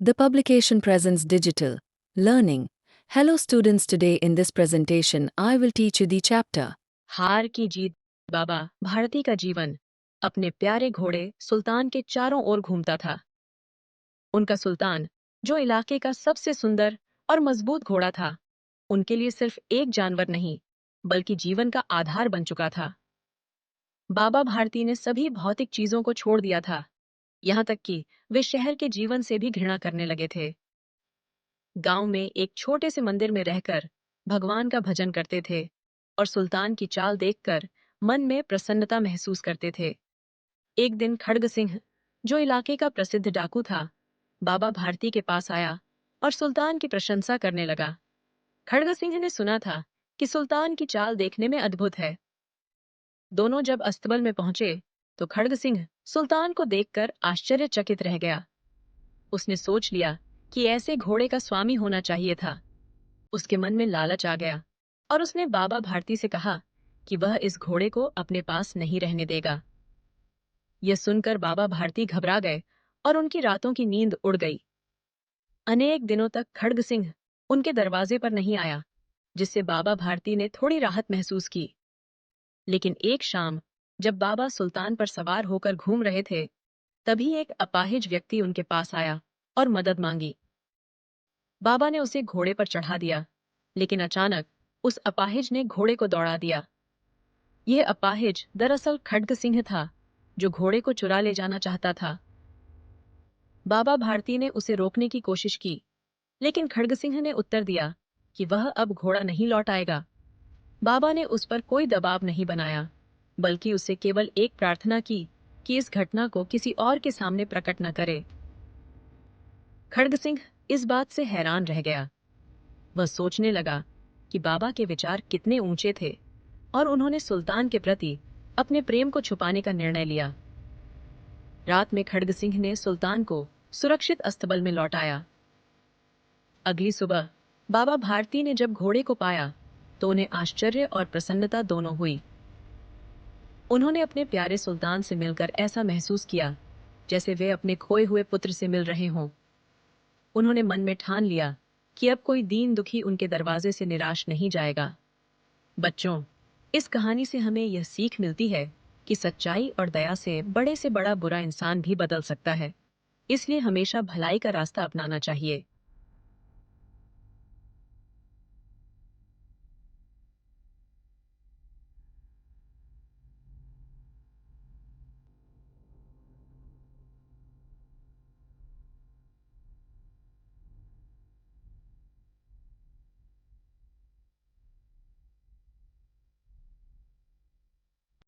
The publication presents digital learning. Hello students, today in this presentation I will teach you the chapter हार की जीत। बाबा भारती का जीवन अपने प्यारे घोड़े सुल्तान के चारों ओर घूमता था। उनका सुल्तान, जो इलाके का सबसे सुंदर और मजबूत घोड़ा था, उनके लिए सिर्फ एक जानवर नहीं, बल्कि जीवन का आधार बन चुका था। बाबा भारती ने सभी भौतिक चीजों को छोड़ दिया था, यहाँ तक कि वे शहर के जीवन से भी घृणा करने लगे थे। गांव में एक छोटे से मंदिर में रहकर भगवान का भजन करते थे और सुल्तान की चाल देखकर मन में प्रसन्नता महसूस करते थे। एक दिन खड़ग सिंह, जो इलाके का प्रसिद्ध डाकू था, बाबा भारती के पास आया और सुल्तान की प्रशंसा करने लगा। खड़ग सिंह ने सुना था कि सुल्तान की चाल देखने में अद्भुत है। दोनों जब अस्तबल में पहुंचे तो खड़ग सिंह सुल्तान को देखकर आश्चर्यचकित रह गया। उसने सोच लिया कि ऐसे घोड़े का स्वामी होना चाहिए था। उसके मन में लालच आ गया और उसने बाबा भारती से कहा कि वह इस घोड़े को अपने पास नहीं रहने देगा। यह सुनकर बाबा भारती घबरा गए और उनकी रातों की नींद उड़ गई। अनेक दिनों तक खड़ग सिंह उनके दरवाजे पर नहीं आया, जिससे बाबा भारती ने थोड़ी राहत महसूस की। लेकिन एक शाम, जब बाबा सुल्तान पर सवार होकर घूम रहे थे, तभी एक अपाहिज व्यक्ति उनके पास आया और मदद मांगी। बाबा ने उसे घोड़े पर चढ़ा दिया, लेकिन अचानक उस अपाहिज ने घोड़े को दौड़ा दिया। यह अपाहिज दरअसल खड्ग सिंह था, जो घोड़े को चुरा ले जाना चाहता था। बाबा भारती ने उसे रोकने की कोशिश की, लेकिन खड्ग सिंह ने उत्तर दिया कि वह अब घोड़ा नहीं लौट आएगा। बाबा ने उस पर कोई दबाव नहीं बनाया, बल्कि उससे केवल एक प्रार्थना की कि इस घटना को किसी और के सामने प्रकट न करे। खड्ग सिंह इस बात से हैरान रह गया। वह सोचने लगा कि बाबा के विचार कितने ऊंचे थे और उन्होंने सुल्तान के प्रति अपने प्रेम को छुपाने का निर्णय लिया। रात में खड्ग सिंह ने सुल्तान को सुरक्षित अस्तबल में लौटाया। अगली सुबह बाबा भारती ने जब घोड़े को पाया तो उन्हें आश्चर्य और प्रसन्नता दोनों हुई। उन्होंने अपने प्यारे सुल्तान से मिलकर ऐसा महसूस किया जैसे वे अपने खोए हुए पुत्र से मिल रहे हों। उन्होंने मन में ठान लिया कि अब कोई दीन दुखी उनके दरवाजे से निराश नहीं जाएगा। बच्चों, इस कहानी से हमें यह सीख मिलती है कि सच्चाई और दया से बड़ा बुरा इंसान भी बदल सकता है। इसलिए हमेशा भलाई का रास्ता अपनाना चाहिए।